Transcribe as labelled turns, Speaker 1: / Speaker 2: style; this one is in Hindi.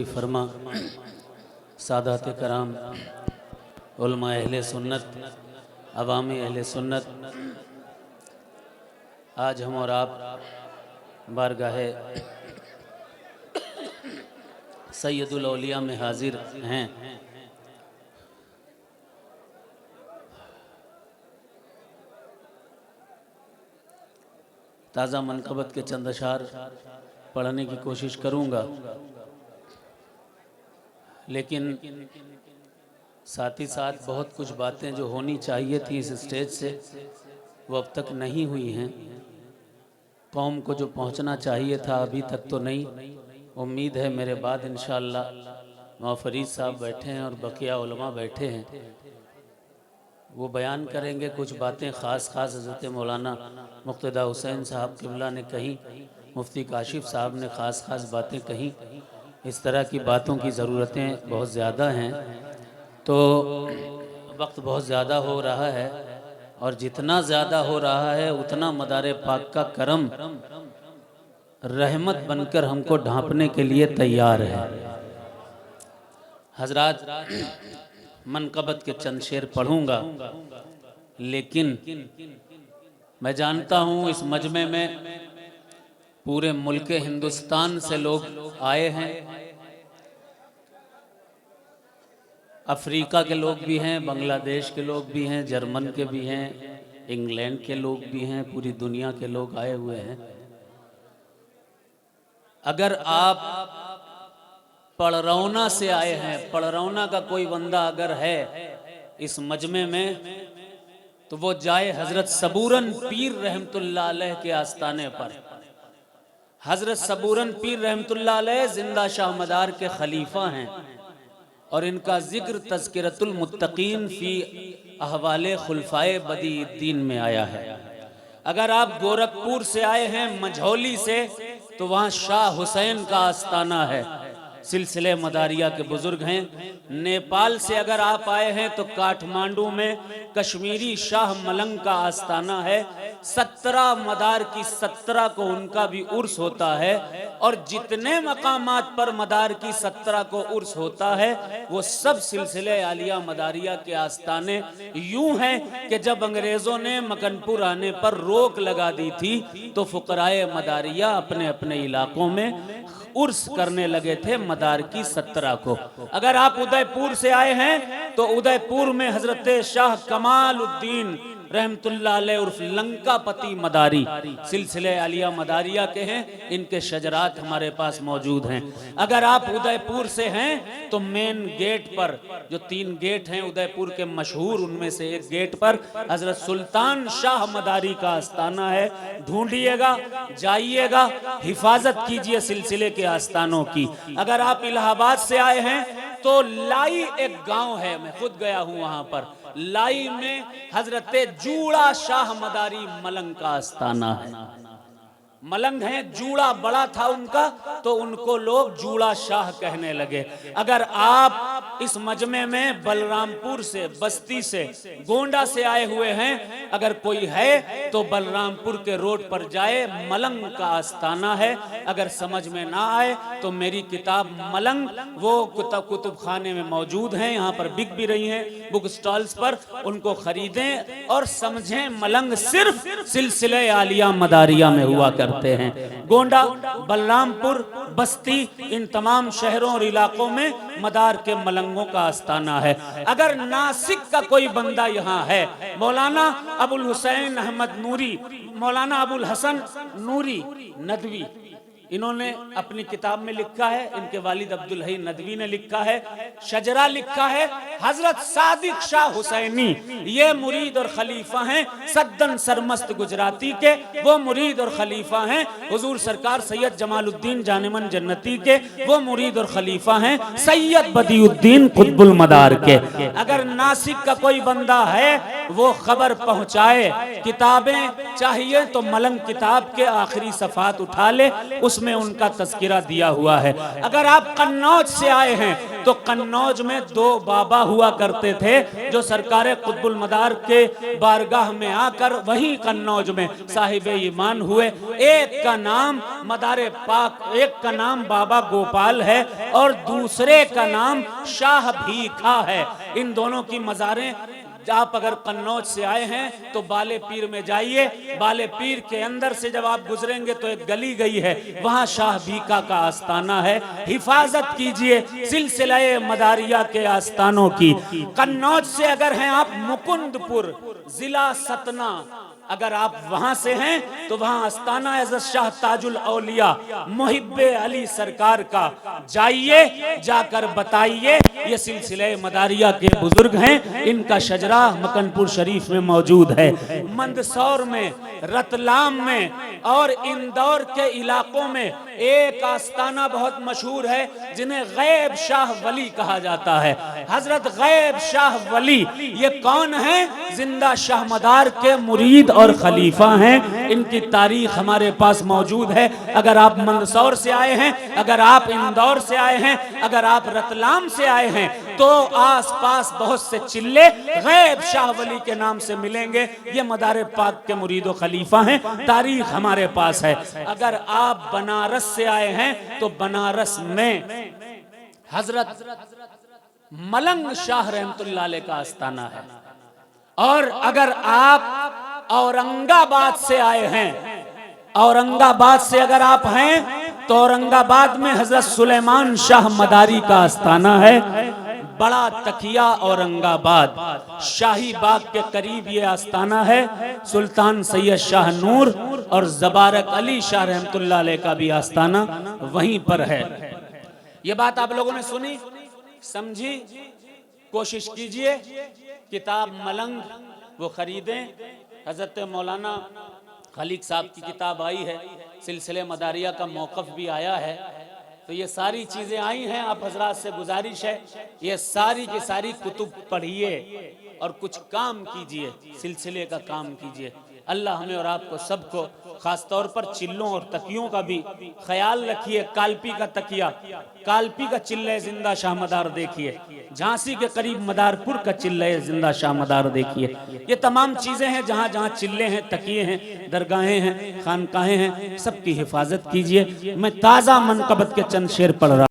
Speaker 1: फरमा सादात कराम उलमा अहले सुन्नत अवामी अहले सुन्नत, आज हम और आप बारगाहे सैयदुल औलिया में हाजिर हैं। ताज़ा मनकबत के चंद अशार पढ़ने की कोशिश करूँगा, लेकिन साथ ही साथ बहुत कुछ बातें जो होनी चाहिए थी इस स्टेज से वो अब तक नहीं हुई हैं। कौम को जो पहुंचना चाहिए था अभी तक तो नहीं। उम्मीद है मेरे बाद इंशाअल्लाह मौफरीद साहब बैठे हैं और बकिया उलमा बैठे हैं, वो बयान करेंगे कुछ बातें ख़ास हज़रत मौलाना मुक़्तदा हुसैन साहब क़िबला ने कही, मुफ्ती काशिफ साहब ने ख़ास बातें कही। इस तरह की बातों की ज़रूरतें बहुत ज़्यादा हैं, तो वक्त बहुत ज़्यादा हो रहा है और जितना ज़्यादा हो रहा है उतना मदारे पाक का करम रहमत बनकर हमको ढांपने के लिए तैयार है। हजरात, मनकबत के चंद शेर पढ़ूंगा, लेकिन मैं जानता हूँ इस मजमे में पूरे मुल्क हिंदुस्तान से लोग आए हैं, अफ्रीका के लोग भी हैं, बांग्लादेश के लोग भी हैं, जर्मन के भी हैं, इंग्लैंड के लोग भी हैं, पूरी दुनिया के लोग आए हुए हैं। अगर आप पड़रौना से आए हैं, पड़रौना का कोई बंदा अगर है इस मजमे में, तो वो जाए हजरत सबूरन पीर रहमतुल्लाह अलैह के आस्ताने पर। हजरत सबूरन पीर रहमतुल्लाह अलैह जिंदा शाह मदार के खलीफा हैं और इनका जिक्र तज़किरतुल मुत्तकीन फी अहवाले खुलफाए बदीउद्दीन में आया है। अगर आप गोरखपुर से आए हैं, मझौली से, तो वहाँ शाह हुसैन का आस्ताना है, सिलसिले मदारिया के बुजुर्ग हैं। नेपाल से अगर आप आए हैं तो काठमांडू में कश्मीरी शाह मलंग का आस्ताना है। 17 मदार की 17 को उनका भी उर्स होता है, और जितने मकामात पर मदार की 17 को उर्स होता है वो सब सिलसिले आलिया मदारिया के आस्ताने यूं हैं कि जब अंग्रेजों ने मकनपुर आने पर रोक लगा दी थी तो फुकराए मदारिया अपने अपने इलाकों में उर्स करने लगे थे मदार की 17 को। अगर आप उदयपुर से आए हैं तो उदयपुर में हजरत शाह कमालुद्दीन रहमतुल्लाह अलैह उर्फ लंकापति मदारी सिलसिले आलिया मदारिया के हैं, इनके शजरात हमारे पास मौजूद हैं। अगर आप उदयपुर से हैं तो मेन गेट पर, जो 3 गेट हैं उदयपुर के मशहूर, उनमें से एक गेट पर हजरत सुल्तान शाह मदारी का आस्ताना है। ढूंढिएगा, जाइएगा, हिफाजत कीजिए सिलसिले के आस्तानों की। अगर आप इलाहाबाद से आए हैं तो लाई एक गांव है, मैं खुद गया हूं वहां पर। लाई में हजरत जूड़ा शाह मदारी मलंग का आस्ताना है। मलंग हैं, जूड़ा बड़ा था उनका तो उनको लोग जूड़ा शाह कहने लगे। अगर आप इस मजमे में बलरामपुर से, बस्ती से, गोंडा से आए हुए हैं, अगर कोई है तो बलरामपुर के रोड पर जाए, मलंग का आस्ताना है। अगर समझ में ना आए तो मेरी किताब मलंग वो कुतुब खाने में मौजूद है, यहाँ पर बिक भी रही हैं बुक स्टॉल्स पर, उनको खरीदें और समझें मलंग सिर्फ सिलसिले आलिया मदारिया में हुआ करते हैं। गोंडा, बलरामपुर, बस्ती, इन तमाम शहरों और इलाकों में मदार के मलंगों का आस्ताना है। अगर नासिक का कोई बंदा यहाँ है, मौलाना अबुल हुसैन अहमद नूरी, मौलाना अबुल हसन नूरी नदवी, इन्होंने अपनी किताब में लिखा है, इनके वालिद अब्दुल हई नदवी ने लिखा है, शजरा लिखा है, हजरत सादिक शाह हुसैनी ये मुरीद और खलीफा हैं, सद्दन सरमस्त गुजराती के वो मुरीद और खलीफा हैं, हुजूर सरकार सैयद जमालुद्दीन जानेमन जन्नती के वो मुरीद और खलीफा हैं, सैयद बदीउद्दीन कुतुबुल मदार के। अगर नासिक का कोई बंदा है वो खबर पहुंचाए। किताबें चाहिए तो मलंग किताब के आखिरी सफात उठा ले, उसमें उनका तज़किरा दिया हुआ है। अगर आप कन्नौज से आए हैं तो कन्नौज में 2 बाबा हुआ करते थे जो सरकार कुतुबुल मदार के बारगाह में आकर वहीं कन्नौज में साहिब ईमान हुए। एक का नाम मदारे पाक, एक का नाम बाबा गोपाल है और दूसरे का नाम शाह भीखा है। इन दोनों की मज़ारें, आप अगर कन्नौज से आए हैं तो बाले पीर में जाइए। बाले पीर के अंदर से जब आप गुजरेंगे तो एक गली गई है, वहां शाह भीखा का आस्ताना है। हिफाजत कीजिए सिलसिले मदारिया के आस्तानों की। कन्नौज से अगर हैं आप मुकुंदपुर, जिला सतना, अगर आप वहां से हैं तो वहां आस्ताना हज़रत शाह ताजुल औलिया मुहिब्बे अली सरकार का जाइए, जाकर बताइए ये सिलसिले मदारिया के बुजुर्ग हैं। इनका शजरा मकनपुर शरीफ में मौजूद है। मंदसौर में, रतलाम में और इंदौर के इलाकों में एक आस्ताना बहुत मशहूर है जिन्हें गैब शाह वली कहा जाता है। हजरत गैब शाह वली ये कौन है? जिंदा शाह मदार के मुरीद और खलीफा हैं। इनकी तारीख हमारे पास मौजूद है। अगर आप मंदसौर से आए हैं, अगर आप इंदौर से आए हैं, अगर आप रतलाम से आए हैं तो आसपास बहुत से चिल्ले गैब शाह वली के नाम से मिलेंगे। ये मदारे पाक के मुरीद और खलीफा हैं। तारीख हमारे पास है। अगर आप बनारस से आए हैं तो बनारस में हजरत मलंग शाह रहमतुल्लाह अलैह का आस्ताना है। और अगर आप औरंगाबाद से आए हैं, औरंगाबाद से अगर आप हैं तो औरंगाबाद में हजरत सुलेमान शाह मदारी का आस्ताना है। बड़ा तकिया औरंगाबाद, शाही बाग के करीब ये आस्ताना है। सुल्तान सैयद शाह नूर और ज़बारक अली शाह रहमतुल्लाह अलैह का भी आस्ताना वहीं पर है। ये बात आप लोगों ने सुनी, समझी? कोशिश कीजिए किताब मलंग वो खरीदें। हजरत मौलाना खलीक साहब की किताब आई है, सिलसिले मदारिया का मौक़िफ़ भी आया है। तो ये सारी चीज़ें आई हैं। आप हजरात से गुजारिश है ये सारी की सारी कुतुब पढ़िए और कुछ काम कीजिए, सिलसिले का काम कीजिए। अल्लाह हमें और आपको सबको खास तौर पर चिल्लों और तकियों का भी ख्याल रखिए। कालपी का तकिया, कालपी का चिल्ले जिंदा शाह मदार देखिए, झांसी के करीब मदारपुर का चिल्ले जिंदा शाह मदार देखिए। ये तमाम चीज़ें हैं जहाँ जहाँ चिल्ले हैं, तकिए हैं, दरगाहें हैं, खानकाहें हैं, सबकी हिफाजत कीजिए। मैं ताज़ा मनकबत के चंद शेर पढ़ रहा